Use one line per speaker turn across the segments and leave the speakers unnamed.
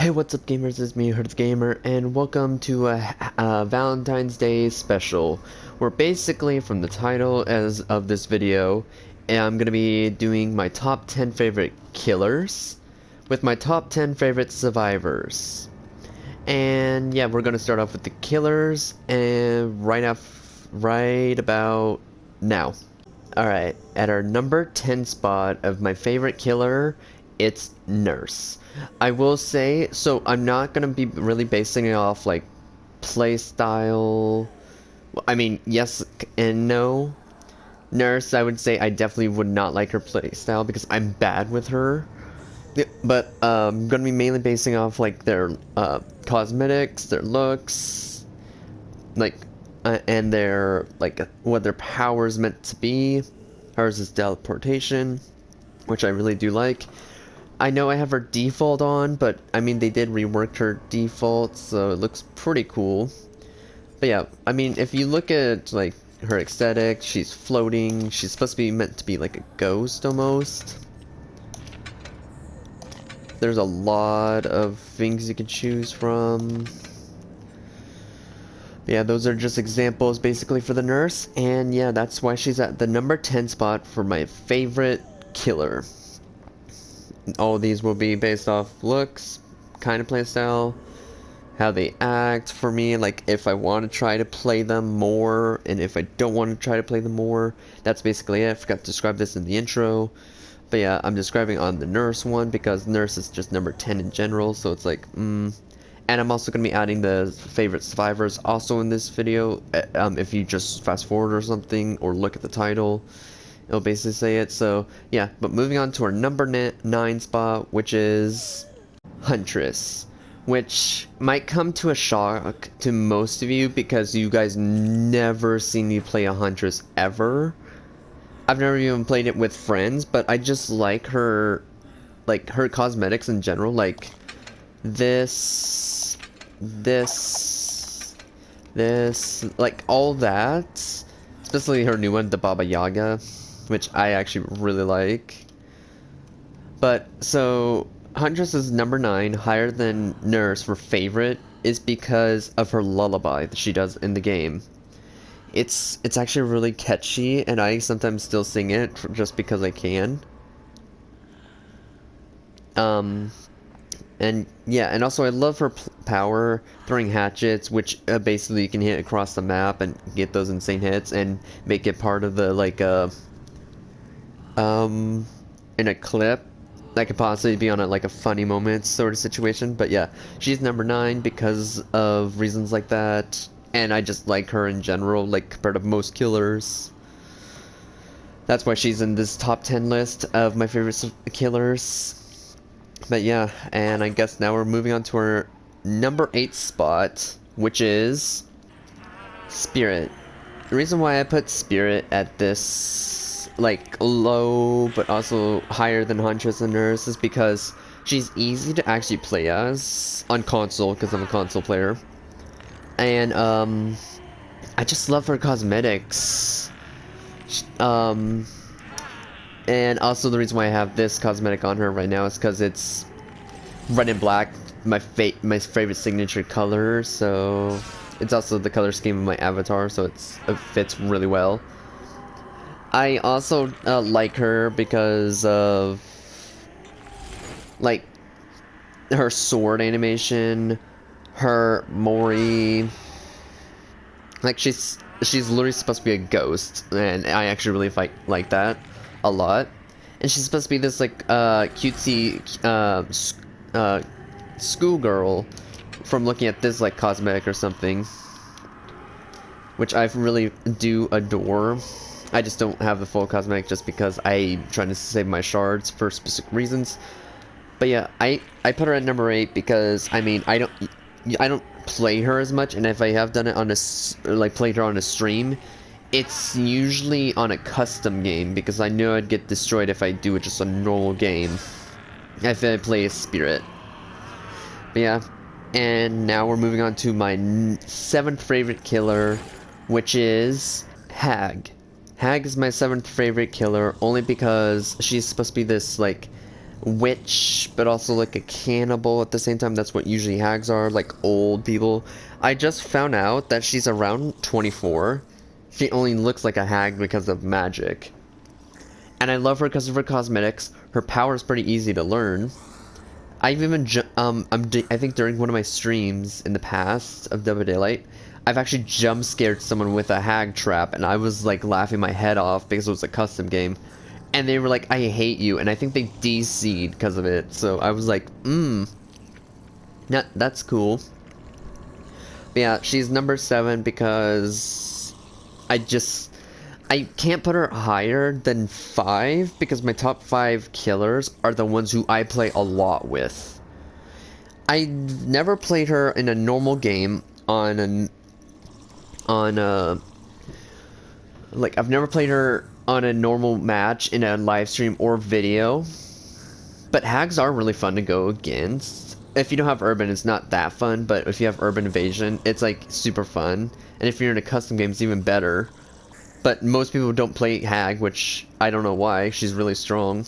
Hey, what's up, gamers? It's me, Huntress Gamer, and welcome to a Valentine's Day special, where basically, from the title as of this video, I'm gonna be doing my top 10 favorite killers with my top 10 favorite survivors. And yeah, we're gonna start off with the killers, and right about now. Alright, at our number 10 spot of my favorite killer, it's Nurse. I will say, so I'm not gonna be really basing it off like playstyle. I mean, yes and no. Nurse, I would say I definitely would not like her playstyle because I'm bad with her. But I'm gonna be mainly basing off like their cosmetics, their looks, like and their like what their power is meant to be. Hers is teleportation, which I really do like. I know I have her default on, but I mean they did rework her default, so it looks pretty cool. But yeah, I mean if you look at like her aesthetic, she's floating. She's supposed to be meant to be like a ghost almost. There's a lot of things you can choose from. Yeah, those are just examples basically for the Nurse, and yeah, that's why she's at the number 10 spot for my favorite killer. All of these will be based off looks, kind of playstyle, how they act for me, like if I want to try to play them more, and if I don't want to try to play them more. That's basically it. I forgot to describe this in the intro. But yeah, I'm describing on the Nurse one because Nurse is just number 10 in general, so it's like, And I'm also going to be adding the favorite survivors also in this video. If you just fast forward or something, or look at the title, it'll basically say it. So yeah, but moving on to our number 9 spot, which is Huntress, which might come to a shock to most of you because you guys never seen me play a Huntress ever. I've never even played it with friends, but I just like her cosmetics in general, like this, like all that. Especially her new one, the Baba Yaga, which I actually really like. But so Huntress is number 9, higher than Nurse for favorite, is because of her lullaby that she does in the game. It's actually really catchy, and I sometimes still sing it just because I can. And yeah, and also I love her power, throwing hatchets, which basically you can hit across the map and get those insane hits and make it part of the like in a clip that could possibly be on a like a funny moment sort of situation. But yeah, she's number 9 because of reasons like that, and I just like her in general, like compared to most killers. That's why she's in this top 10 list of my favorite killers. But yeah, and I guess now we're moving on to our number 8 spot, which is Spirit. The reason why I put Spirit at this, like, low, but also higher than Huntress and Nurse is because she's easy to actually play as on console, because I'm a console player. And, I just love her cosmetics. And also the reason why I have this cosmetic on her right now is because it's red and black, my favorite signature color, so it's also the color scheme of my avatar, so it fits really well. I also like her because of like her sword animation, her Mori. Like she's literally supposed to be a ghost, and I actually really like that a lot. And she's supposed to be this like cutesy schoolgirl from looking at this like cosmetic or something, which I really do adore. I just don't have the full cosmetic just because I'm trying to save my shards for specific reasons. But yeah, I put her at number 8 because I mean I don't play her as much, and if I have done it on played her on a stream, it's usually on a custom game because I know I'd get destroyed if I do it just a normal game if I play a Spirit. But yeah, and now we're moving on to my 7th favorite killer, which is Hag. Hag is my 7th favorite killer only because she's supposed to be this like witch, but also like a cannibal at the same time. That's what usually hags are, like old people. I just found out that she's around 24. She only looks like a hag because of magic. And I love her because of her cosmetics. Her power is pretty easy to learn. I've even, I think during one of my streams in the past of Double Daylight, I've actually jump scared someone with a hag trap, and I was like laughing my head off because it was a custom game. And they were like, I hate you, and I think they DC'd because of it. So I was like, that's cool. But yeah, she's number 7 because I can't put her higher than 5 because my top 5 killers are the ones who I play a lot with. I never played her in a normal game like I've never played her on a normal match in a live stream or video. But hags are really fun to go against. If you don't have urban, it's not that fun, but if you have urban evasion, it's like super fun. And if you're in a custom game, it's even better. But most people don't play hag, which I don't know why. She's really strong.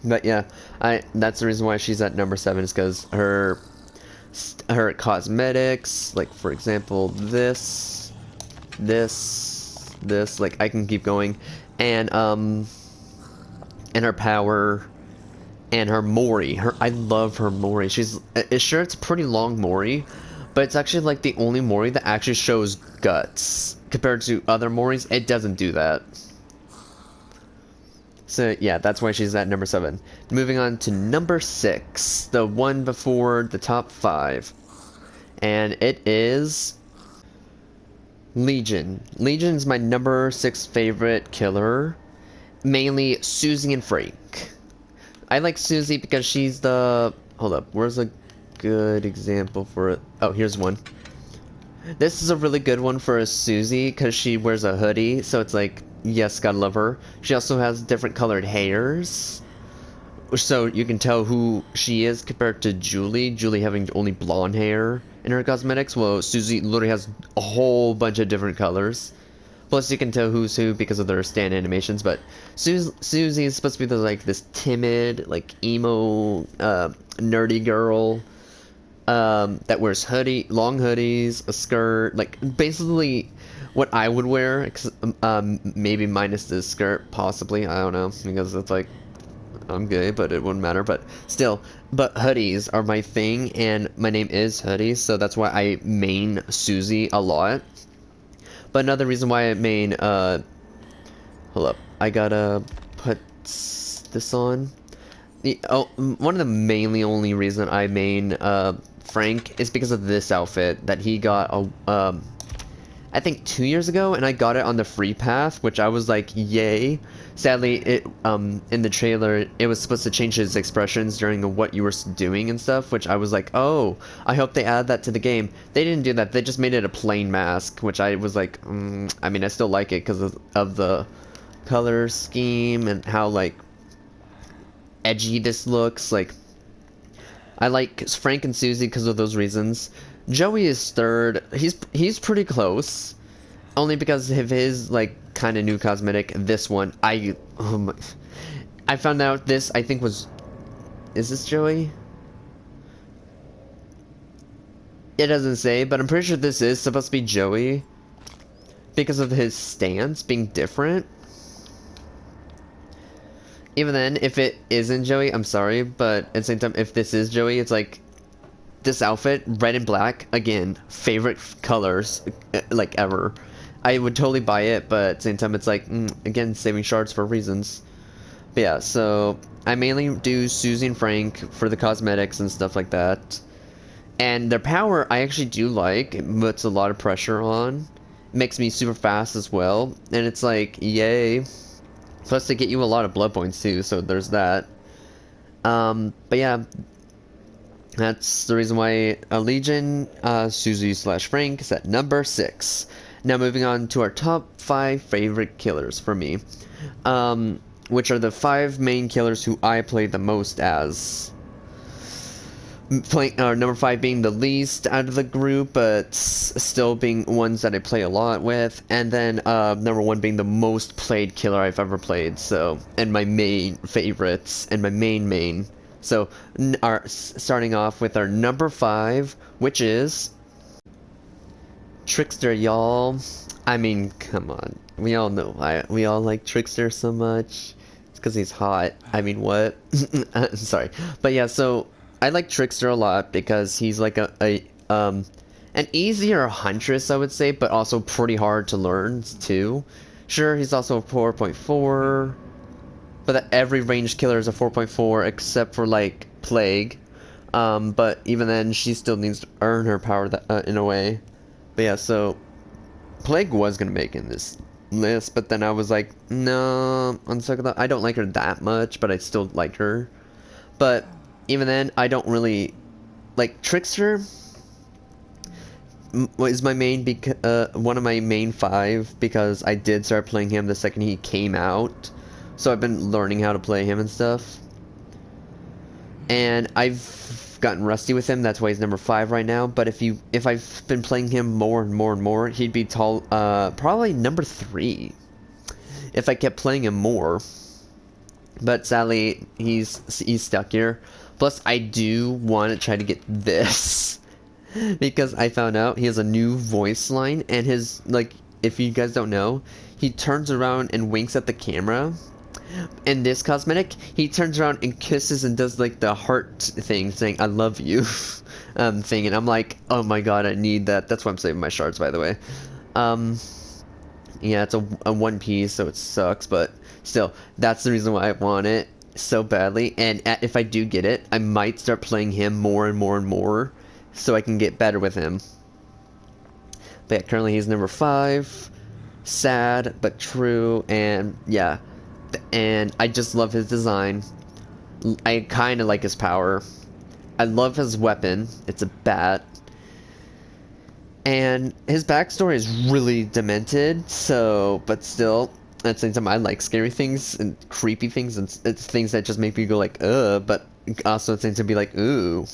But yeah, that's the reason why she's at number 7 is because her cosmetics, like for example this, like I can keep going, and her power, and her Mori. I love her Mori. It's pretty long Mori, but it's actually like the only Mori that actually shows guts. Compared to other Moris, it doesn't do that. So yeah, that's why she's at number 7. Moving on to number 6, the one before the top 5. And it is Legion. Legion is my number 6 favorite killer. Mainly Susie and Frank. I like Susie because she's the... Hold up, where's a good example for it? Oh, here's one. This is a really good one for a Susie because she wears a hoodie, so it's like, yes, gotta love her. She also has different colored hairs, so you can tell who she is compared to Julie. Julie having only blonde hair in her cosmetics, well, Susie literally has a whole bunch of different colors. Plus, you can tell who's who because of their stand animations, but Susie is supposed to be this timid, like, emo, nerdy girl. That wears long hoodies, a skirt, like basically what I would wear, maybe minus the skirt, possibly, I don't know, because it's like, I'm gay, but it wouldn't matter, but still, but hoodies are my thing, and my name is Hoodie, so that's why I main Susie a lot. But another reason why I main, hold up, I gotta put this on. One of the mainly only reason I main, Frank is because of this outfit that he got I think 2 years ago, and I got it on the free path, which I was like, yay. Sadly, it in the trailer it was supposed to change his expressions during what you were doing and stuff, which I was like, oh, I hope they add that to the game. They didn't do that. They just made it a plain mask, which I was like, I mean, I still like it because of the color scheme and how like edgy this looks. Like, I like Frank and Susie because of those reasons. Joey is 3rd. He's pretty close, only because of his like kind of new cosmetic. This one, I found out this I think is this Joey? It doesn't say, but I'm pretty sure this is supposed to be Joey because of his stance being different. Even then, if it isn't Joey, I'm sorry, but at the same time, if this is Joey, it's like, this outfit, red and black, again, favorite colors, like, ever. I would totally buy it, but at the same time, it's like, again, saving shards for reasons. But yeah, so, I mainly do Susie and Frank for the cosmetics and stuff like that. And their power, I actually do like. It puts a lot of pressure on. It makes me super fast as well. And it's like, yay. Plus, they get you a lot of blood points too, so there's that. But yeah, that's the reason why Legion, Susie/Frank is at number 6. Now moving on to our top 5 favorite killers for me, which are the 5 main killers who I play the most as. playing number 5 being the least out of the group, but still being ones that I play a lot with, and then number 1 being the most played killer I've ever played. So, and my main favorites and my main. So, starting off with our number 5, which is Trickster, y'all. I mean, come on, we all know why we all like Trickster so much. It's because he's hot. I mean, what? Sorry, but yeah. So I like Trickster a lot because he's like an easier Huntress, I would say, but also pretty hard to learn too. Sure, he's also a 4.4, but every ranged killer is a 4.4 except for like Plague. But even then, she still needs to earn her power in a way. But yeah, so Plague was gonna make in this list, but then I was like, no, on second thought, I don't like her that much, but I still like her. But even then, I don't really like Trickster. Is my main one of my main 5 because I did start playing him the second he came out, so I've been learning how to play him and stuff. And I've gotten rusty with him. That's why he's number 5 right now. But if I've been playing him more and more, he'd be probably number 3 if I kept playing him more. But sadly, he's stuck here. Plus, I do want to try to get this because I found out he has a new voice line, and his, like, if you guys don't know, he turns around and winks at the camera. In this cosmetic, he turns around and kisses and does like the heart thing, saying "I love you" thing, and I'm like, oh my god, I need that. That's why I'm saving my shards, by the way. Yeah, it's a one piece, so it sucks, but still, that's the reason why I want it so badly. And if I do get it, I might start playing him more and more, so I can get better with him. But yeah, currently he's number 5. Sad but true, and yeah. And I just love his design. I kind of like his power. I love his weapon. It's a bat. And his backstory is really demented, so, but still, at the same time, I like scary things and creepy things, and it's things that just make me go like, ugh, but also at the same time be like, ooh.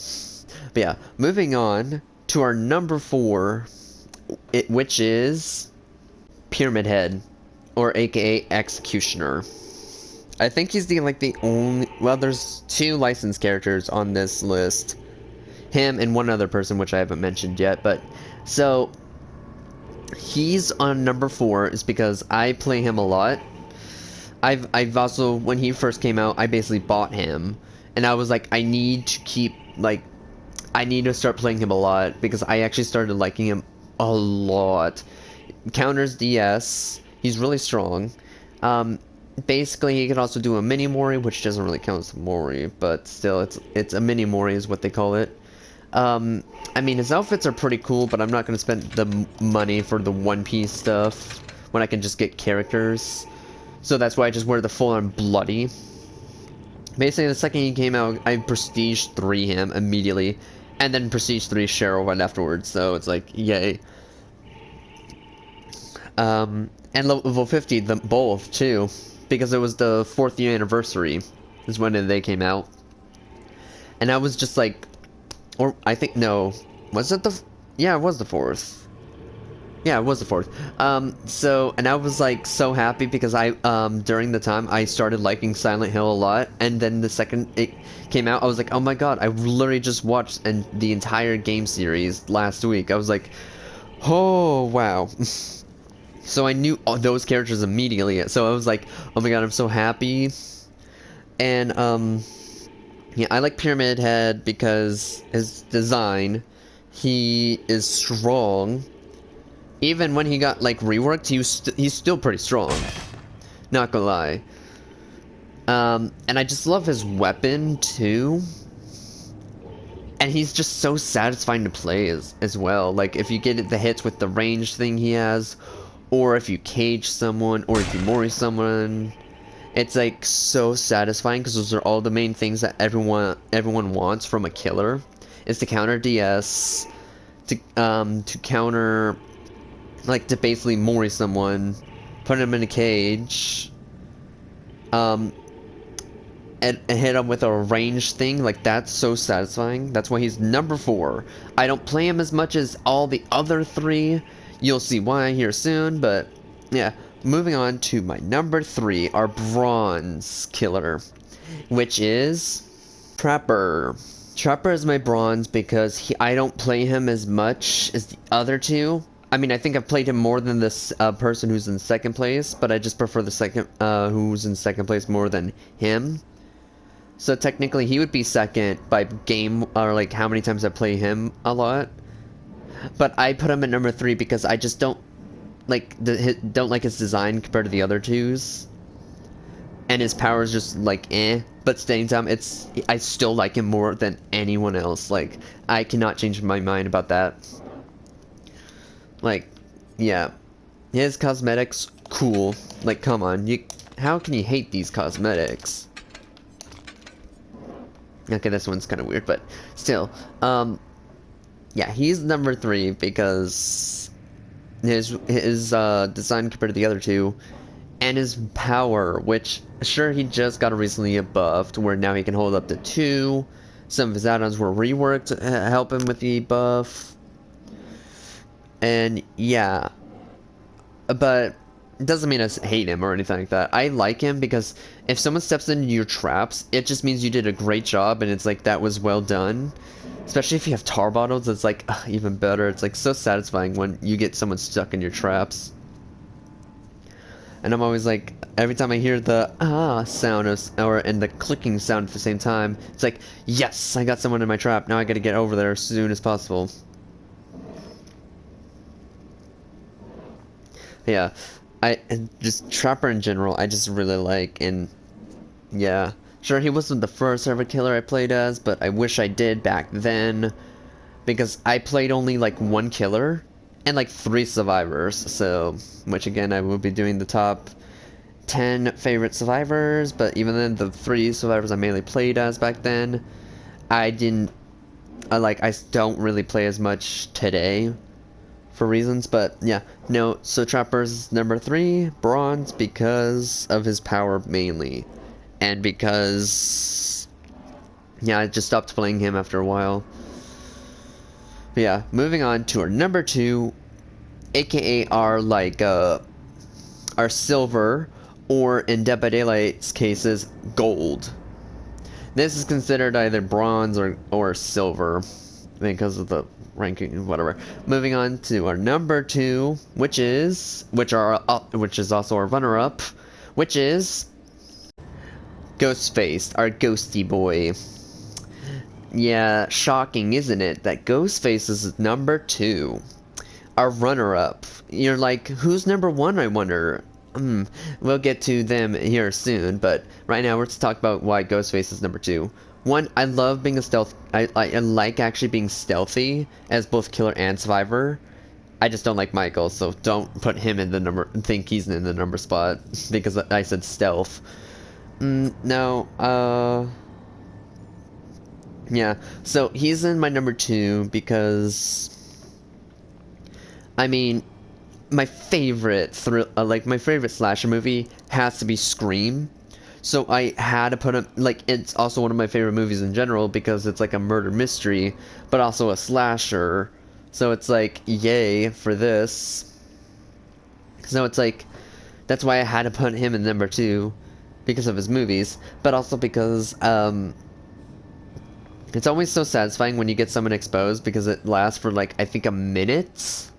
But yeah, moving on to our number 4, which is Pyramid Head, or aka Executioner. I think he's the only, well, there's 2 licensed characters on this list. Him and one other person, which I haven't mentioned yet, but, so, he's on number 4 is because I play him a lot. I've also, when he first came out, I basically bought him, and I was like, I need to keep, like, I need to start playing him a lot, because I actually started liking him a lot. Counters DS, he's really strong. Basically, he can also do a mini Mori, which doesn't really count as a Mori, but still, it's a mini Mori is what they call it. I mean, his outfits are pretty cool, but I'm not going to spend the money for the One Piece stuff when I can just get characters. So that's why I just wear the full-on bloody. Basically, the second he came out, I Prestige 3 him immediately, and then Prestige 3 Cheryl right afterwards, so it's like, yay. And level 50, both, too. Because it was the 4th year anniversary is when they came out. And I was just like, or I think, no, was it yeah, it was the 4th. Yeah, it was the 4th. So, and I was like so happy because during the time I started liking Silent Hill a lot, and then the second it came out, I was like, oh my god, I literally just watched the entire game series last week. I was like, oh, wow. So I knew all those characters immediately, so I was like, oh my god, I'm so happy. And, yeah, I like Pyramid Head because his design, he is strong. Even when he got, like, reworked, he's still pretty strong. Not gonna lie. And I just love his weapon, too. And he's just so satisfying to play as well. Like, if you get the hits with the range thing he has, or if you cage someone, or if you Mori someone, it's like so satisfying because those are all the main things that everyone wants from a killer. Is to counter DS, to counter, like, to basically Mori someone, put him in a cage, and hit him with a ranged thing, like that's so satisfying. That's why he's number 4. I don't play him as much as all the other 3. You'll see why here soon, but yeah. Moving on to my number 3, our bronze killer, which is Trapper. Trapper is my bronze because I don't play him as much as the other 2. I mean, I think I've played him more than this person who's in second place, but I just prefer the second who's in second place more than him. So technically, he would be second by game, or like how many times I play him a lot. But I put him at number 3 because I just don't like his design compared to the other 2s, and his power is just like eh. But at the same time, I still like him more than anyone else. Like I cannot change my mind about that. Like, yeah, his cosmetics cool. Like, come on, how can you hate these cosmetics? Okay, this one's kind of weird, but still, yeah, he's number 3 because his design compared to the other 2, and his power, which sure he just got recently buffed, where now he can hold up to 2. Some of his add-ons were reworked to help him with the buff. And yeah, but it doesn't mean I hate him or anything like that. I like him because if someone steps into your traps, it just means you did a great job, and it's like that was well done. Especially if you have tar bottles, it's like even better. It's like so satisfying when you get someone stuck in your traps. And I'm always like, every time I hear the sound and the clicking sound at the same time, it's like, yes, I got someone in my trap. Now I gotta get over there as soon as possible. Yeah, and just Trapper in general, I just really like, and yeah, sure he wasn't the first ever killer I played as, but I wish I did back then, because I played only like 1 killer and like 3 survivors. So, which again, I will be doing the top 10 favorite survivors, but even then, the 3 survivors I mainly played as back then, I don't really play as much today for reasons, but yeah, no, so Trapper's number 3, bronze, because of his power mainly, and because, yeah, I just stopped playing him after a while. But yeah, moving on to our number 2, aka our silver, or in Dead by Daylight's cases, gold. This is considered either bronze or silver because of the ranking, whatever. Moving on to our number 2, which is also our runner-up, which is Ghostface, our ghosty boy. Yeah, shocking, isn't it, that Ghostface is number 2, our runner-up. You're like, who's number 1, I wonder? We'll get to them here soon, but right now let's talk about why Ghostface is number 2. 1, I love being a stealth. I like actually being stealthy as both killer and survivor. I just don't like Michael, so don't put him in the number. Think he's in the number spot because I said stealth. No. Yeah. So he's in my number 2 because, I mean, my favorite my favorite slasher movie has to be Scream. So I had to put him, like, it's also one of my favorite movies in general because it's like a murder mystery, but also a slasher. So it's like, yay for this. So it's like, that's why I had to put him in number 2, because of his movies, but also because, it's always so satisfying when you get someone exposed because it lasts for, like, I think a minute.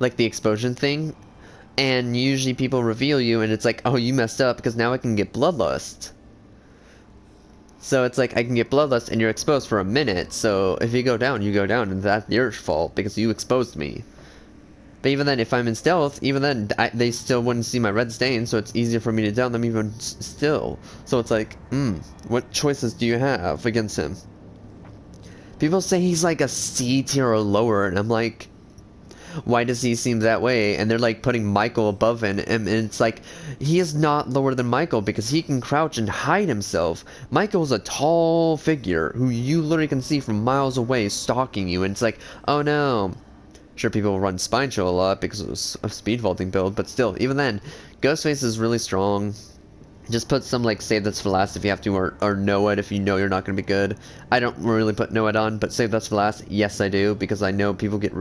Like the explosion thing. And usually people reveal you and it's like, oh, you messed up because now I can get bloodlust. So it's like, I can get bloodlust and you're exposed for a minute. So if you go down, and that's your fault because you exposed me. But even then, if I'm in stealth, even then, they still wouldn't see my red stain, so it's easier for me to down them even still. So it's like, what choices do you have against him? People say he's like a C tier or lower, and I'm like, why does he seem that way? And they're like putting Michael above him, and it's like, he is not lower than Michael because he can crouch and hide himself. Michael's a tall figure who you literally can see from miles away stalking you, and it's like, oh no. Sure, people run Spine Chill a lot because it was a speed vaulting build, but still, even then, Ghostface is really strong. Just put some, like, save this for last if you have to, or know it if you know you're not going to be good. I don't really put know it on, but save this for last, yes I do, because I know people get,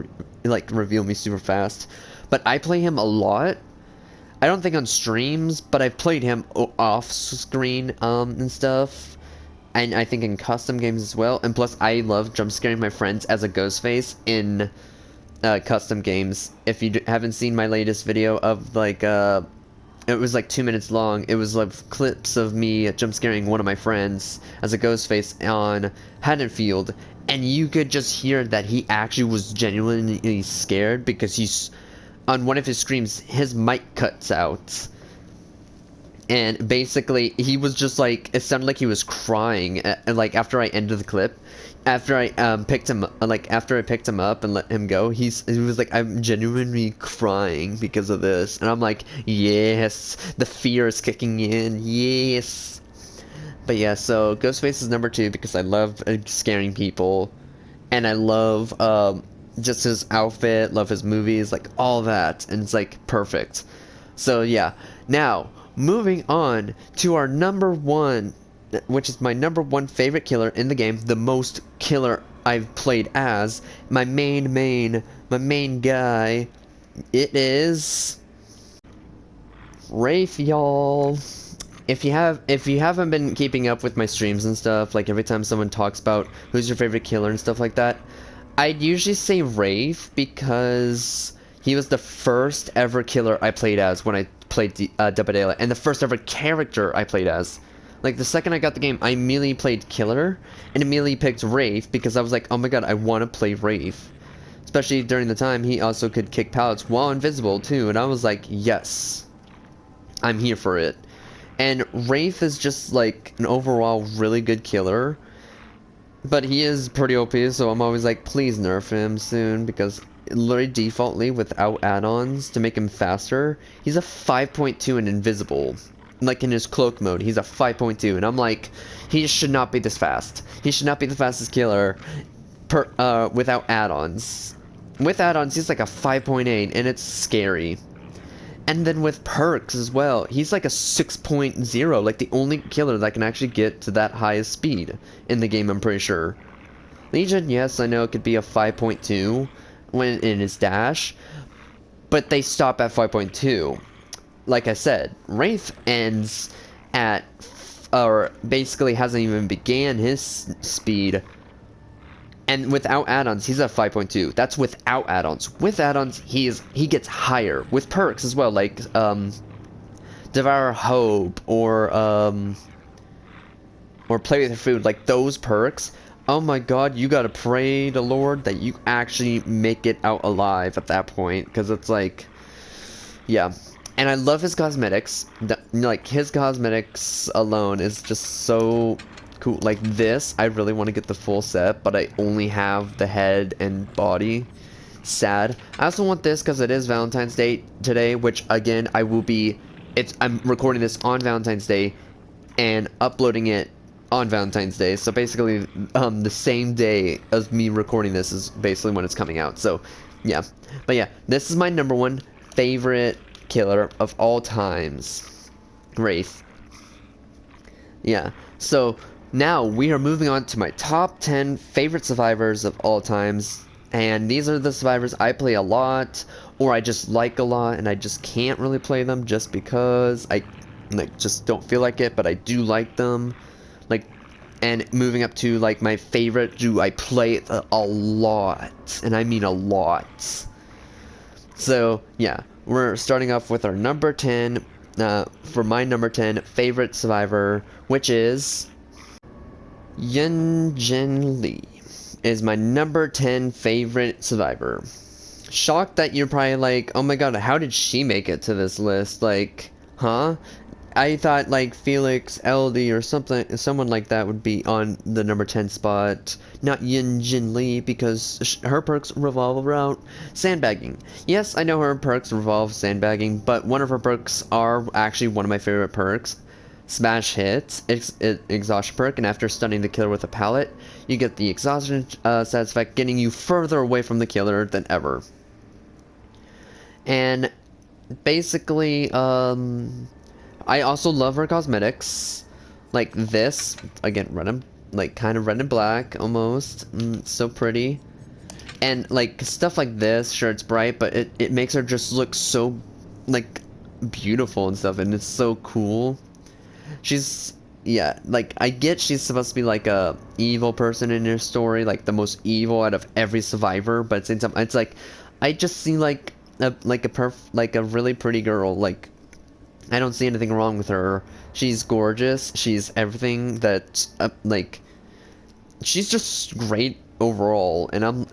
reveal me super fast. But I play him a lot. I don't think on streams, but I've played him off screen, and stuff. And I think in custom games as well. And plus, I love jump scaring my friends as a Ghostface in custom games. If you haven't seen my latest video of, like, it was like 2 minutes long. It was like clips of me jump scaring one of my friends as a Ghostface on Haddonfield, and you could just hear that he actually was genuinely scared because he's on one of his screams. His mic cuts out, and basically he was just like, it sounded like he was crying. Like after I ended the clip, after I picked him up and let him go, he was like, I'm genuinely crying because of this, and I'm like, yes, the fear is kicking in, yes. But yeah, so Ghostface is number 2 because I love scaring people, and I love just his outfit, love his movies, like all that, and it's like perfect. So yeah, now moving on to our number 1, which is my number 1 favorite killer in the game, the most killer I've played as, my main guy. It is Wraith, y'all. If you haven't been keeping up with my streams and stuff, like every time someone talks about who's your favorite killer and stuff like that, I'd usually say Wraith because he was the first ever killer I played as when I played Dead by Daylight, and the first ever character I played as. Like, the second I got the game, I immediately played Killer, and immediately picked Wraith, because I was like, oh my god, I want to play Wraith. Especially during the time he also could kick pallets while invisible, too, and I was like, yes. I'm here for it. And Wraith is just, like, an overall really good killer. But he is pretty OP, so I'm always like, please nerf him soon, because literally defaultly, without add-ons to make him faster, he's a 5.2 in invisible. Like in his cloak mode, he's a 5.2, and I'm like, he should not be this fast. He should not be the fastest killer without add-ons. With add-ons, he's like a 5.8, and it's scary. And then with perks as well, he's like a 6.0, like the only killer that can actually get to that highest speed in the game, I'm pretty sure. Legion, yes, I know it could be a 5.2 when in his dash, but they stop at 5.2. Like I said, Wraith ends at, or basically hasn't even began his speed, and without add-ons, he's at 5.2. That's without add-ons. With add-ons, he gets higher. With perks as well, like, Devour Hope, or Play with Your Food. Like, those perks, oh my god, you gotta pray the Lord that you actually make it out alive at that point, because it's like, yeah. And I love his cosmetics. Like, his cosmetics alone is just so cool. Like this, I really want to get the full set, but I only have the head and body. Sad. I also want this because it is Valentine's Day today, which again, I'm recording this on Valentine's Day and uploading it on Valentine's Day. So basically, the same day as me recording this is basically when it's coming out. So, yeah. But yeah, this is my number 1 favorite killer of all times, Wraith. Yeah, so now we are moving on to my top 10 favorite survivors of all times, and these are the survivors I play a lot, or I just like a lot, and I just can't really play them just because I just don't feel like it, but I do like them. Like, and moving up to like my favorite, do I play it a lot, and I mean a lot. So yeah, we're starting off with our number 10, for my number 10 favorite survivor, which is Yunjin Lee, is my number 10 favorite survivor. Shocked that you're probably like, oh my god, how did she make it to this list? Like, huh? I thought like Felix, LD, or someone like that would be on the number 10 spot, not Yunjin Lee, because her perks revolve around sandbagging. Yes, I know her perks revolve sandbagging, but one of her perks are actually one of my favorite perks. Smash hits, exhaustion perk, and after stunning the killer with a pallet, you get the exhaustion side effect, getting you further away from the killer than ever. And basically, I also love her cosmetics. Like this, again, like kind of red and black almost. So pretty. And like stuff like this, sure it's bright, but it makes her just look so like beautiful and stuff, and it's so cool. She's yeah, like I get she's supposed to be like a evil person in your story, like the most evil out of every survivor, but at the same time it's like I just see like a really pretty girl. Like I don't see anything wrong with her. She's gorgeous. She's everything that like she's just great overall, and I'm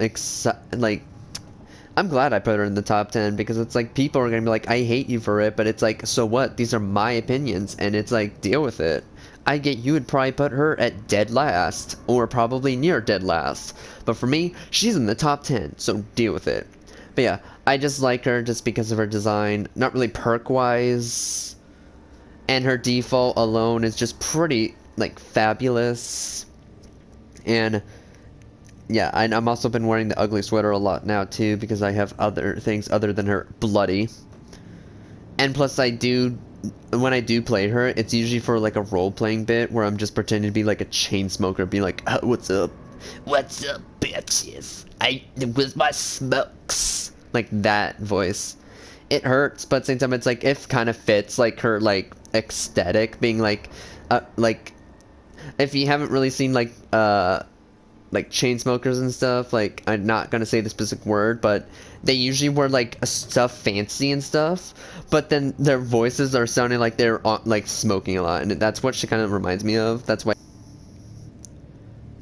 glad I put her in the top 10 because it's like people are gonna be like, I hate you for it, but it's like, so what? These are my opinions, and it's like, deal with it. I get you would probably put her at dead last, or probably near dead last, but for me, she's in the top 10, so deal with it. But yeah, I just like her just because of her design, not really perk-wise, and her default alone is just pretty, like, fabulous, and yeah, I'm also been wearing the ugly sweater a lot now too because I have other things other than her bloody. And plus when I do play her, it's usually for like a role-playing bit where I'm just pretending to be like a chain smoker, be like, what's up? What's up, bitches? With my smokes. Like that voice. It hurts, but at the same time it's like, it kind of fits like her like aesthetic being like if you haven't really seen like chain smokers and stuff, like I'm not gonna say the specific word, but they usually wear like stuff fancy and stuff, but then their voices are sounding like they're like smoking a lot, and that's what she kind of reminds me of. That's why.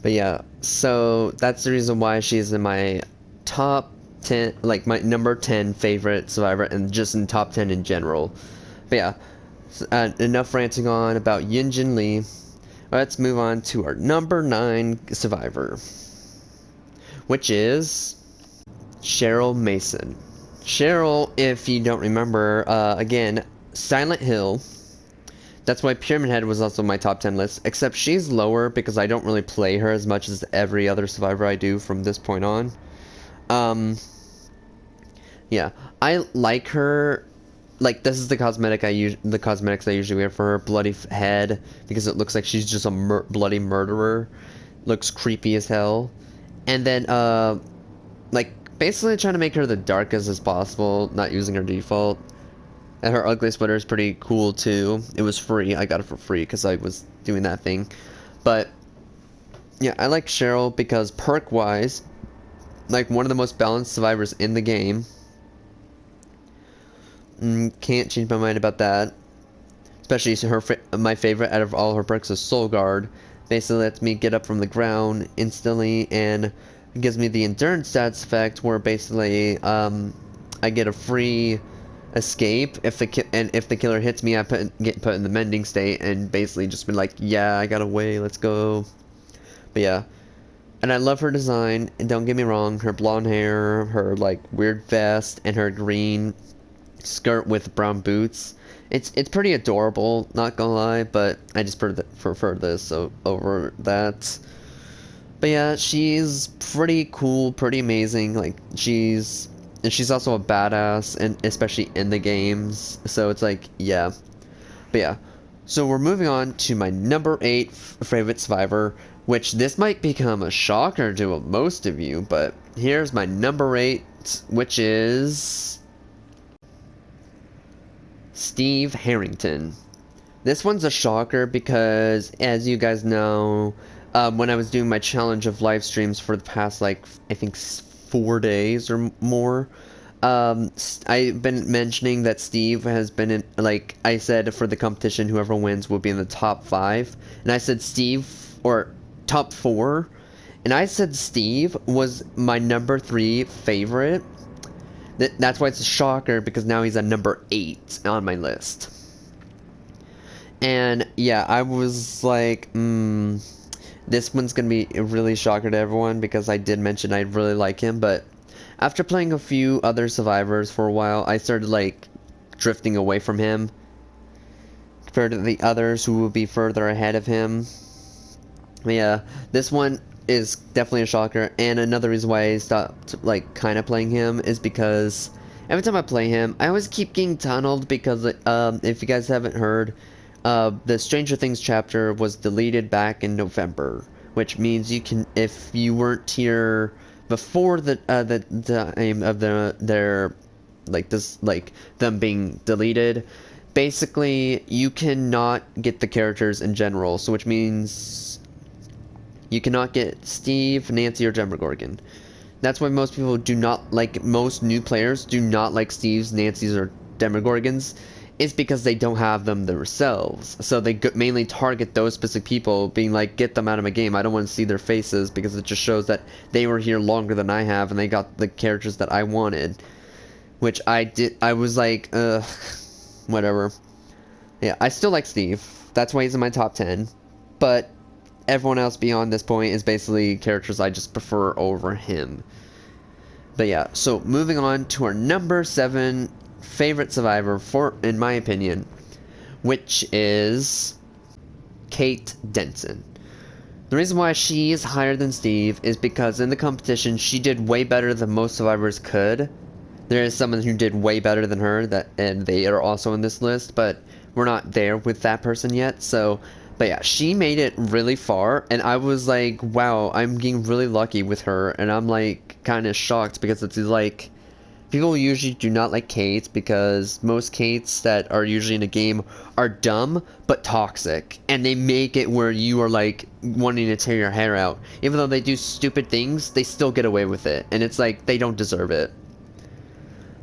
But yeah, so that's the reason why she's in my top 10, like my number 10 favorite survivor, and just in top 10 in general. But yeah, enough ranting on about Yin Jin Lee. Let's move on to our number 9 survivor, which is Cheryl Mason. Cheryl, if you don't remember, again, Silent Hill. That's why Pyramid Head was also my top 10 list, except she's lower because I don't really play her as much as every other survivor I do from this point on. Yeah, I like her. Like, this is the cosmetics I usually wear for her. Bloody head, because it looks like she's just a bloody murderer. Looks creepy as hell. And then, like, basically trying to make her the darkest as possible, not using her default. And her ugly sweater is pretty cool, too. It was free. I got it for free because I was doing that thing. But, yeah, I like Cheryl because perk-wise, like, one of the most balanced survivors in the game. Can't change my mind about that. Especially my favorite out of all her perks is Soul Guard. Basically lets me get up from the ground instantly and gives me the endurance stats effect where basically I get a free escape if the killer hits me. I get put in the mending state and basically just be like, yeah, I got away, let's go. But yeah. And I love her design, and don't get me wrong, her blonde hair, her like weird vest, and her green skirt with brown boots. It's pretty adorable, not gonna lie, but I just prefer this over that. But yeah, she's pretty cool, pretty amazing. Like she's also a badass, and especially in the games. So it's like, yeah. But yeah, so we're moving on to my number 8 favorite survivor, which this might become a shocker to most of you, but here's my number 8, which is Steve Harrington. This one's a shocker because, as you guys know, when I was doing my challenge of live streams for the past, like, I think 4 days or more, I've been mentioning that Steve has been in, like, I said for the competition, whoever wins will be in the top 5, and I said Steve, or top 4, and I said Steve was my number 3 favorite. That's why it's a shocker, because now he's at number 8 on my list. And yeah, I was like, this one's gonna be a really shocker to everyone, because I did mention I really like him, but after playing a few other survivors for a while, I started like drifting away from him compared to the others who will be further ahead of him. But yeah, this one is definitely a shocker, and another reason why I stopped like kind of playing him is because every time I play him, I always keep getting tunneled because, if you guys haven't heard, the Stranger Things chapter was deleted back in November, which means you can, if you weren't here before the time of their like this, like them being deleted, basically you cannot get the characters in general. So which means you cannot get Steve, Nancy, or Demogorgon. That's why most people do not like, most new players do not like Steve's, Nancy's, or Demogorgons. It's because they don't have them themselves. So they mainly target those specific people, being like, get them out of my game. I don't want to see their faces because it just shows that they were here longer than I have and they got the characters that I wanted. Which I was like, whatever. Yeah, I still like Steve. That's why he's in my top 10. But everyone else beyond this point is basically characters I just prefer over him. But yeah, so moving on to our number 7 favorite survivor, in my opinion, which is Kate Denson. The reason why she is higher than Steve is because in the competition she did way better than most survivors could. There is someone who did way better than her, and they are also in this list, but we're not there with that person yet. So, but yeah, she made it really far, and I was like, wow, I'm getting really lucky with her, and I'm like kind of shocked because it's like, people usually do not like Kate because most Kates that are usually in a game are dumb but toxic, and they make it where you are like wanting to tear your hair out. Even though they do stupid things, they still get away with it, and it's like they don't deserve it.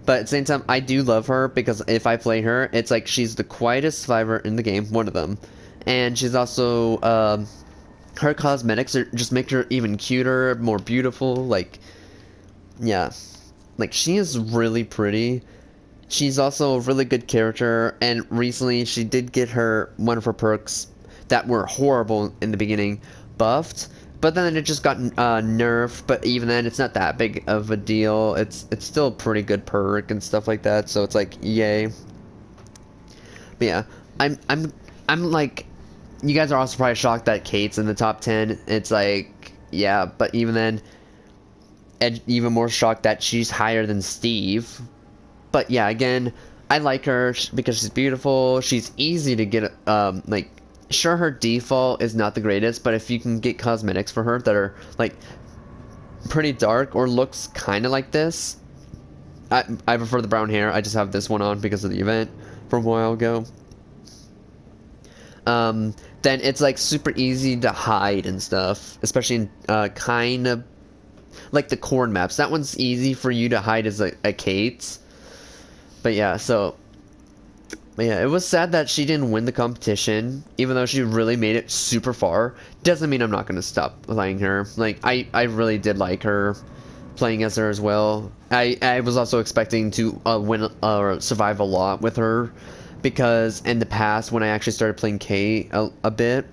But at the same time, I do love her because if I play her, it's like she's the quietest survivor in the game, one of them. And she's also, her cosmetics just make her even cuter, more beautiful, like, yeah. Like, she is really pretty. She's also a really good character, and recently she did get one of her perks that were horrible in the beginning buffed. But then it just got nerfed, but even then it's not that big of a deal. It's still a pretty good perk and stuff like that, so it's like, yay. But yeah, I'm like, you guys are also probably shocked that Kate's in the top 10. It's like, yeah, but even then, even more shocked that she's higher than Steve. But yeah, again, I like her because she's beautiful. She's easy to get, like, sure, her default is not the greatest, but if you can get cosmetics for her that are like pretty dark or looks kind of like this, I prefer the brown hair. I just have this one on because of the event from a while ago. Then it's like super easy to hide and stuff, especially in kind of like the corn maps. That one's easy for you to hide as a Kate. But yeah, so. But yeah, it was sad that she didn't win the competition, even though she really made it super far. Doesn't mean I'm not going to stop playing her. Like, I really did like her, playing as her as well. I was also expecting to win or survive a lot with her, because in the past, when I actually started playing Kate a bit,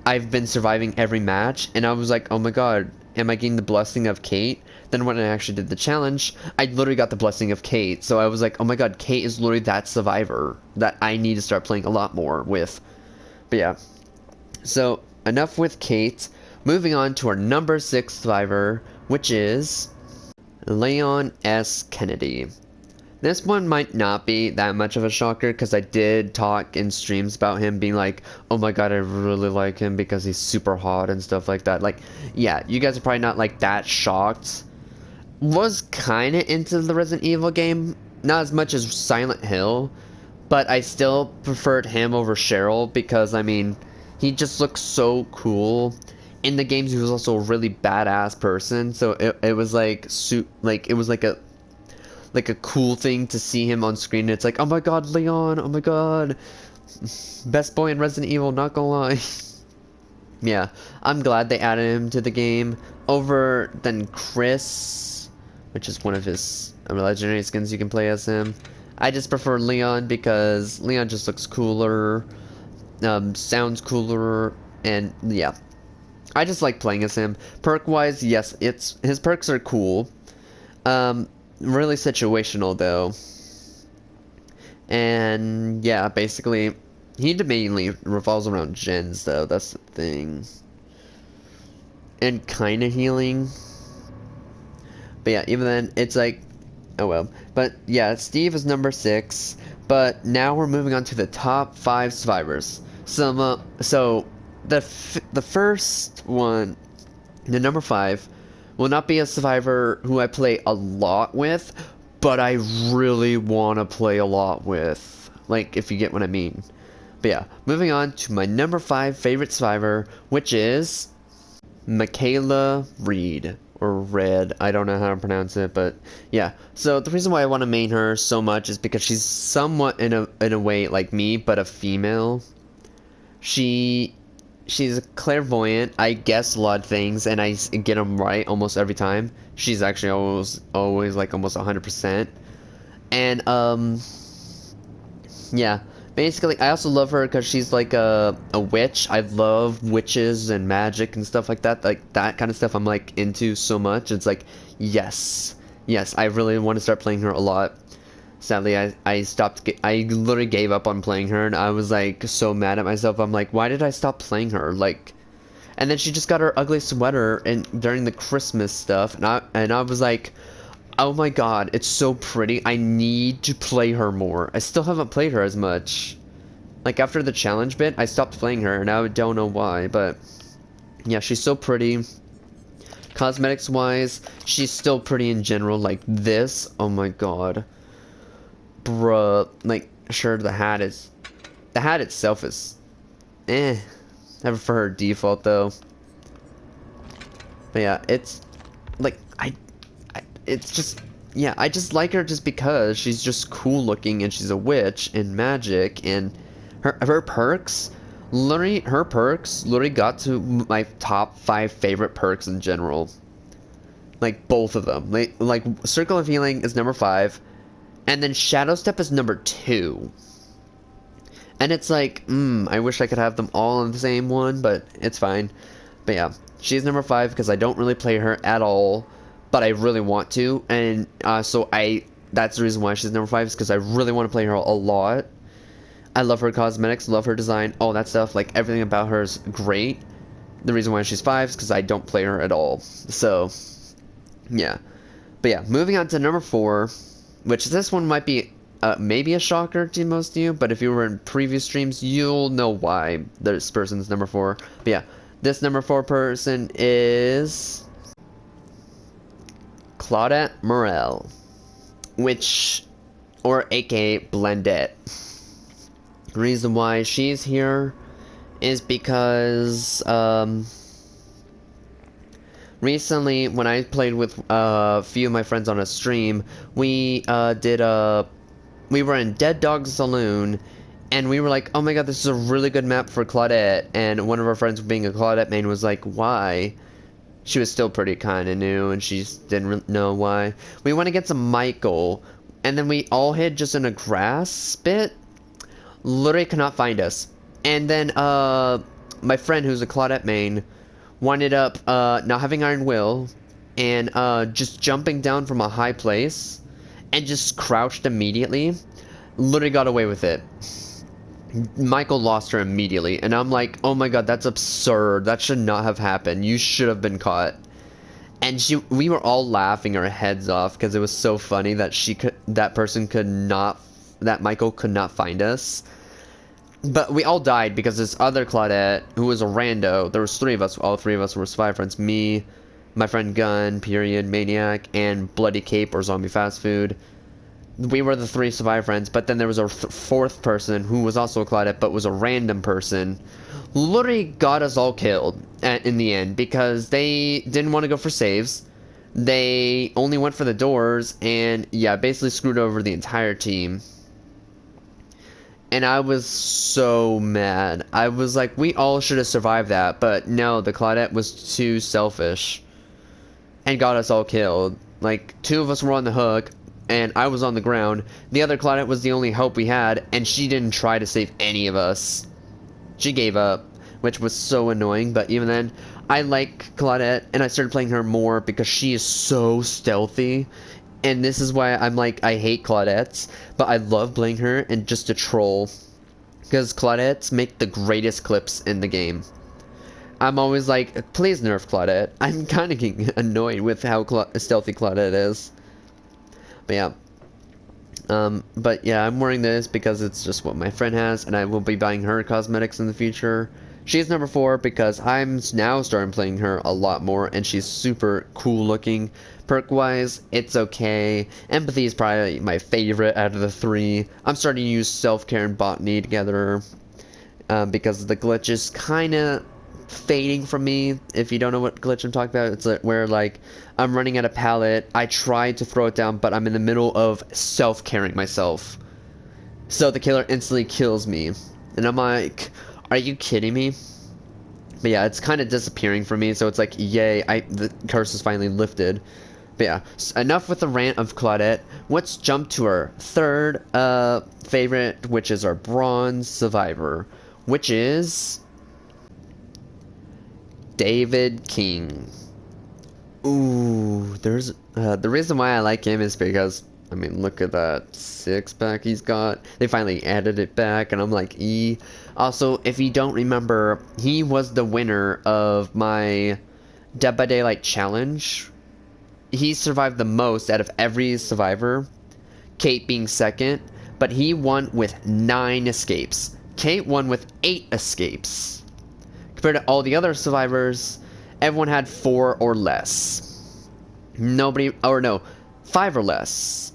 I've been surviving every match, and I was like, oh my god, am I getting the blessing of Kate? Then when I actually did the challenge, I literally got the blessing of Kate. So I was like, oh my god, Kate is literally that survivor that I need to start playing a lot more with. But yeah. So, enough with Kate. Moving on to our number 6 survivor, which is Leon S. Kennedy. This one might not be that much of a shocker because I did talk in streams about him being like, oh my god, I really like him because he's super hot and stuff like that. Like, yeah, you guys are probably not like that shocked. Was kind of into the Resident Evil game, not as much as Silent Hill, but I still preferred him over Cheryl because, I mean, he just looks so cool. In the games, he was also a really badass person, so it was like, it was like a cool thing to see him on screen. It's like, oh my god, Leon, oh my god, best boy in Resident Evil, not gonna lie. Yeah, I'm glad they added him to the game over than Chris, which is one of his legendary skins you can play as him. I just prefer Leon because Leon just looks cooler, sounds cooler, and yeah, I just like playing as him. Perk wise, yes, his perks are cool. Really situational though, and yeah, basically he mainly revolves around gens though. That's the thing, and kind of healing. But yeah, even then, it's like Oh well. But yeah, Steve is number 6. But now we're moving on to the top 5 survivors. So the first one, the number 5, will not be a survivor who I play a lot with, but I really want to play a lot with. Like, if you get what I mean. But yeah, moving on to my number 5 favorite survivor, which is Michaela Reed. Or Red, I don't know how to pronounce it, but yeah. So the reason why I want to main her so much is because she's somewhat in a way like me, but a female. She's clairvoyant. I guess a lot of things, and I get them right almost every time. She's actually always like almost 100%. And yeah. Basically, I also love her because she's like a witch. I love witches and magic and stuff like that. Like, that kind of stuff I'm like into so much. It's like, yes. Yes, I really want to start playing her a lot. Sadly, I stopped, I literally gave up on playing her, and I was like so mad at myself. I'm like, why did I stop playing her? Like, and then she just got her ugly sweater during the Christmas stuff, and I was like, oh my god, it's so pretty. I need to play her more. I still haven't played her as much. Like, after the challenge bit, I stopped playing her, and I don't know why, but yeah, she's so pretty. Cosmetics-wise, she's still pretty in general. Like, this, oh my god. Bruh, like, sure, the hat itself is, never for her default, though. But yeah, it's, like, it's just, yeah, I just like her just because she's just cool looking, and she's a witch in magic, and her perks, literally got to my top 5 favorite perks in general. Like, both of them. Like Circle of Healing is number 5, and then Shadow Step is number 2. And it's like, I wish I could have them all in the same one, but it's fine. But yeah, she's number 5 because I don't really play her at all. But I really want to, and that's the reason why she's number 5, is because I really want to play her a lot. I love her cosmetics, love her design, all that stuff. Like, everything about her is great. The reason why she's 5 is because I don't play her at all. So, yeah. But yeah, moving on to number 4, which this one might be maybe a shocker to most of you, but if you were in previous streams, you'll know why this person's number 4. But yeah, this number 4 person is Claudette Morel, or aka Blendette. The reason why she's here is because, recently, when I played with a few of my friends on a stream, we were in Dead Dog Saloon, and we were like, oh my god, this is a really good map for Claudette, and one of our friends, being a Claudette main, was like, why? She was still pretty kind of new, and she didn't know why. We went against a Michael, and then we all hid just in a grass bit. Literally could not find us. And then, my friend, who's a Claudette main, winded up, not having Iron Will, and, just jumping down from a high place, and just crouched immediately. Literally got away with it. Michael lost her immediately, and I'm like, oh my god, that's absurd. That should not have happened. You should have been caught. And we were all laughing our heads off because it was so funny that that Michael could not find us. But we all died because this other Claudette, who was a rando, there was 3 of us, all 3 of us were spy friends, me, my friend Gun, Period, Maniac, and Bloody Cape, or Zombie Fast Food. We were the 3 survivor friends, but then there was a 4th person who was also a Claudette, but was a random person. Literally got us all killed in the end, because they didn't want to go for saves. They only went for the doors, and yeah, basically screwed over the entire team. And I was so mad. I was like, we all should have survived that, but no, the Claudette was too selfish. And got us all killed. Like, 2 of us were on the hook, and I was on the ground. The other Claudette was the only hope we had, and she didn't try to save any of us. She gave up, which was so annoying, but even then, I like Claudette, and I started playing her more because she is so stealthy. And this is why I'm like, I hate Claudettes, but I love playing her and just to troll. Because Claudettes make the greatest clips in the game. I'm always like, please nerf Claudette. I'm kind of getting annoyed with how stealthy Claudette is. But yeah. But yeah, I'm wearing this because it's just what my friend has, and I will be buying her cosmetics in the future. She's number 4 because I'm now starting playing her a lot more, and she's super cool looking. Perk-wise, it's okay. Empathy is probably my favorite out of the 3. I'm starting to use self-care and botany together, because the glitch is kind of fading from me. If you don't know what glitch I'm talking about, it's where like I'm running at a pallet, I try to throw it down, but I'm in the middle of self-carrying myself, so the killer instantly kills me, and I'm like, are you kidding me? But yeah, it's kind of disappearing for me, so it's like, yay, the curse is finally lifted. But yeah, enough with the rant of Claudette. Let's jump to our third favorite, which is our bronze survivor, which is David King. Ooh, there's the reason why I like him is because, I mean, look at that 6-pack he's got. They finally added it back, and I'm like, E. Also, if you don't remember, he was the winner of my Dead by Daylight challenge. He survived the most out of every survivor, Kate being second, but he won with 9 escapes. Kate won with 8 escapes. Compared to all the other survivors, everyone had 4 or less. Nobody, or no, 5 or less.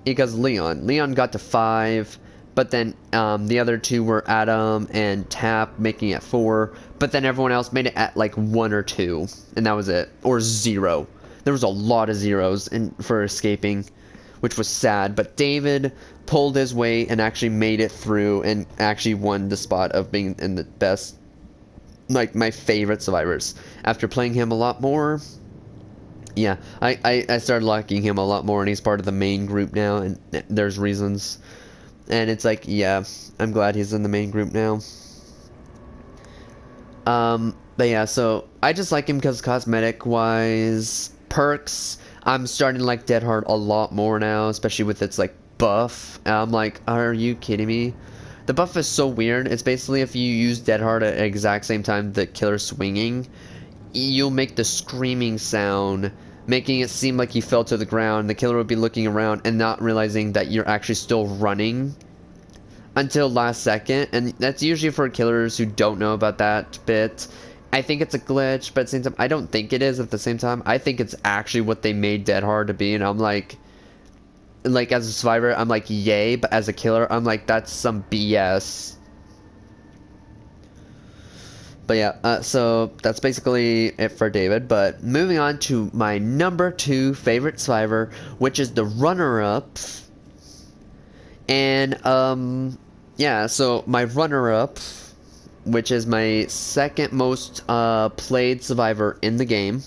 Because Leon got to 5, but then the other 2 were Adam and Tap, making it 4. But then everyone else made it at like 1 or 2, and that was it, or 0. There was a lot of zeros for escaping, which was sad. But David pulled his weight and actually made it through, and actually won the spot of being in the best, like, my favorite survivors. After playing him a lot more, yeah, I started liking him a lot more, and he's part of the main group now, and there's reasons. And it's like, yeah, I'm glad he's in the main group now. But yeah, so I just like him because cosmetic-wise, perks, I'm starting to like Dead Hard a lot more now, especially with its, like, buff. And I'm like, are you kidding me? The buff is so weird. It's basically if you use Dead Hard at the exact same time the killer's swinging, you'll make the screaming sound, making it seem like you fell to the ground. The killer would be looking around and not realizing that you're actually still running until last second, and that's usually for killers who don't know about that bit. I think it's a glitch, but at the same time, I don't think it is at the same time. I think it's actually what they made Dead Hard to be, and I'm like, as a survivor, I'm like, yay, but as a killer, I'm like, that's some BS. But yeah, so that's basically it for David. But moving on to my number 2 favorite survivor, which is the runner-up. And, yeah, so my runner-up, which is my second most played survivor in the game.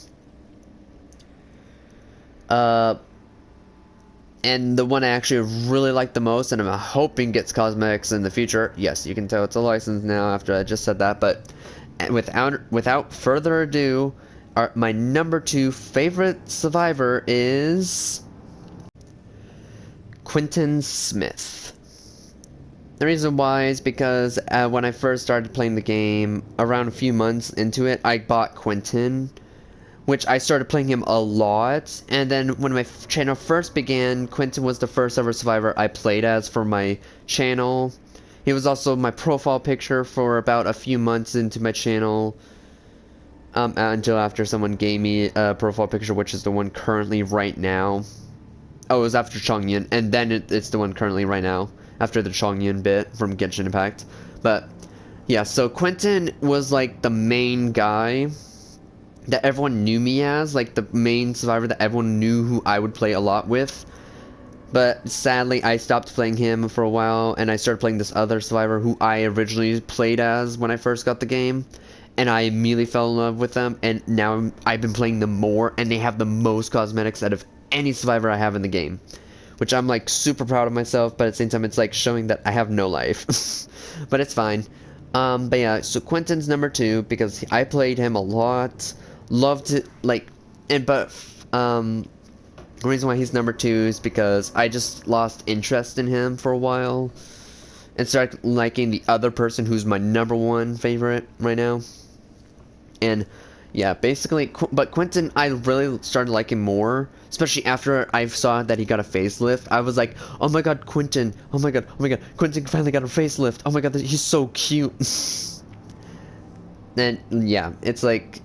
And the one I actually really like the most, and I'm hoping gets cosmetics in the future. Yes, you can tell it's a license now after I just said that, but without further ado, my number 2 favorite survivor is Quentin Smith. The reason why is because when I first started playing the game, around a few months into it, I bought Quentin, which I started playing him a lot, and then when my channel first began, Quentin was the first ever survivor I played as for my channel. He was also my profile picture for about a few months into my channel, until after someone gave me a profile picture, which is the one currently right now. Oh, it was after Chongyun, and then it's the one currently right now, after the Chongyun bit from Genshin Impact. But yeah, so Quentin was like the main guy that everyone knew me as, like the main survivor that everyone knew who I would play a lot with. But sadly, I stopped playing him for a while, and I started playing this other survivor who I originally played as when I first got the game, and I immediately fell in love with them, and now I've been playing them more, and they have the most cosmetics out of any survivor I have in the game, which I'm like super proud of myself, but at the same time it's like showing that I have no life. But it's fine. But yeah, so Quentin's number 2 because I played him a lot, loved it, like, but the reason why he's number 2 is because I just lost interest in him for a while and started liking the other person who's my number 1 favorite right now. And Yeah, basically, but Quentin, I really started liking more, especially after I saw that he got a facelift. I was like, oh my god, Quentin, oh my god, oh my god, Quentin finally got a facelift. Oh my god, he's so cute. And yeah, it's like,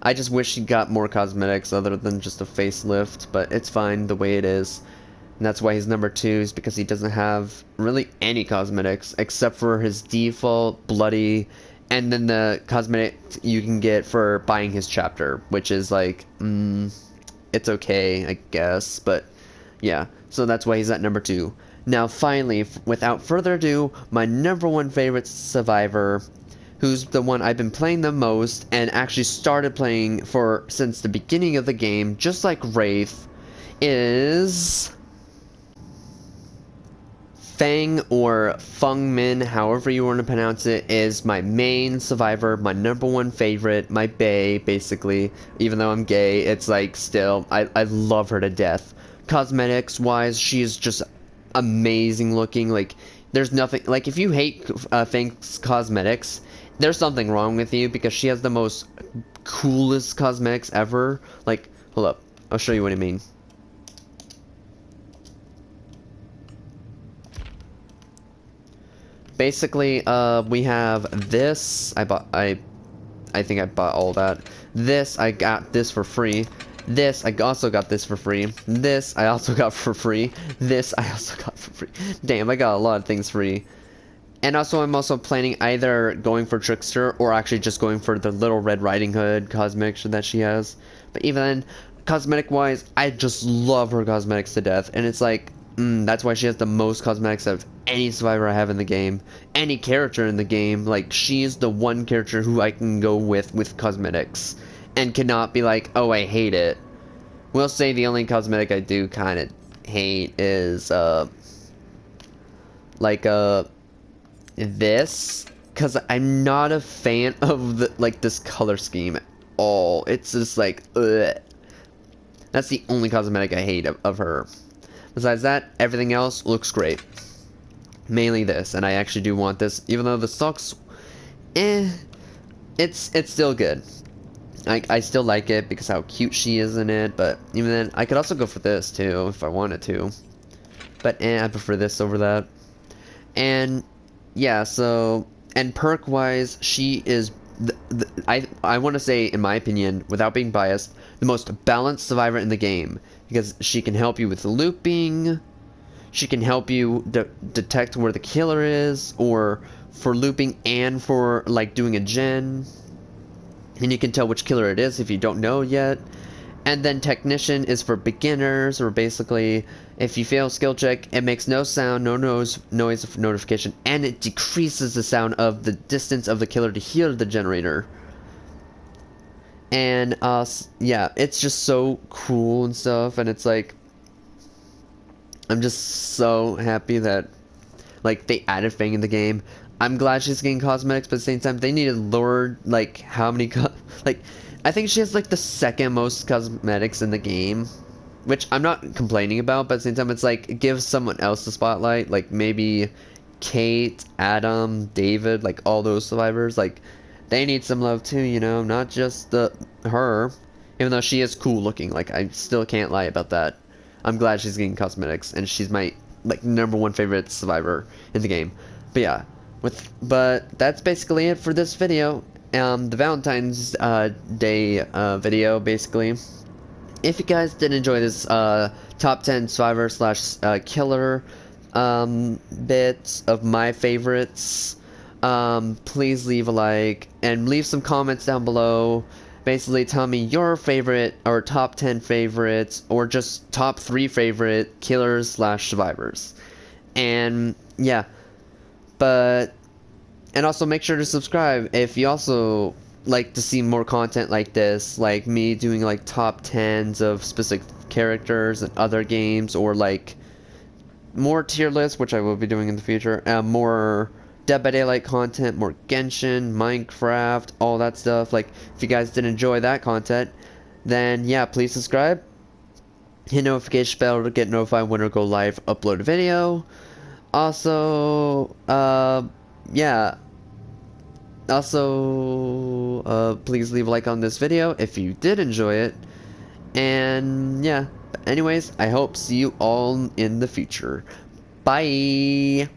I just wish he got more cosmetics other than just a facelift, but it's fine the way it is. And that's why he's number 2, is because he doesn't have really any cosmetics except for his default bloody, and then the cosmetic you can get for buying his chapter, which is like, it's okay, I guess, but yeah, so that's why he's at number 2. Now finally, without further ado, my number 1 favorite survivor, who's the one I've been playing the most and actually started playing for since the beginning of the game, just like Wraith, is Fang, or Feng Min, however you want to pronounce it, is my main survivor, my number 1 favorite, my bae, basically. Even though I'm gay, it's like, still, I love her to death. Cosmetics wise, she is just amazing looking. Like, there's nothing, like, if you hate Fang's cosmetics, there's something wrong with you, because she has the most coolest cosmetics ever. Like, hold up, I'll show you what I mean. Basically, we have this. I think I bought all that. This, I got this for free. This, I also got this for free. This, I also got for free. This, I also got for free. Damn, I got a lot of things free. And also, I'm also planning either going for Trickster or actually just going for the Little Red Riding Hood cosmetics that she has. But even then, cosmetic-wise, I just love her cosmetics to death. And it's like, that's why she has the most cosmetics of any survivor I have in the game. Any character in the game. Like, she's the one character who I can go with cosmetics. And cannot be like, oh, I hate it. We'll say the only cosmetic I do kind of hate is, this. Because I'm not a fan of, this color scheme at all. It's just like, ugh. That's the only cosmetic I hate of her. Besides that, everything else looks great. Mainly this, and I actually do want this, even though the socks, it's still good. I still like it because how cute she is in it, but even then, I could also go for this too, if I wanted to. But I prefer this over that. And, yeah, so, and perk-wise, she is, I want to say, in my opinion, without being biased, the most balanced survivor in the game. Because she can help you with looping, she can help you detect where the killer is, or for looping and for, like, doing a gen. And you can tell which killer it is if you don't know yet. And then Technician is for beginners, or basically, if you fail skill check, it makes no sound, no noise of notification, and it decreases the sound of the distance of the killer to hear the generator. And, yeah, it's just so cool and stuff, and it's like, I'm just so happy that, like, they added Fang in the game. I'm glad she's getting cosmetics, but at the same time, they need to lower, like, how many, like, I think she has, like, the second most cosmetics in the game, which I'm not complaining about, but at the same time, it's like, it gives someone else the spotlight, like, maybe Kate, Adam, David, like, all those survivors, like, they need some love too, you know, not just her, even though she is cool looking, like, I still can't lie about that. I'm glad she's getting cosmetics, and she's my, like, number 1 favorite survivor in the game. But yeah, but that's basically it for this video, the Valentine's Day video, basically. If you guys did enjoy this top 10 survivor slash killer bits of my favorites, please leave a like and leave some comments down below. Basically tell me your favorite or top 10 favorites or just top 3 favorite killers slash survivors. And yeah, and also make sure to subscribe if you also like to see more content like this, like me doing like top 10s of specific characters and other games, or like more tier lists, which I will be doing in the future, more Dead by Daylight content, more Genshin, Minecraft, all that stuff. Like, if you guys did enjoy that content, then yeah, please subscribe. Hit notification bell to get notified when I go live, upload a video. Also, yeah, Also, please leave a like on this video if you did enjoy it. And yeah, anyways, I hope see you all in the future. Bye!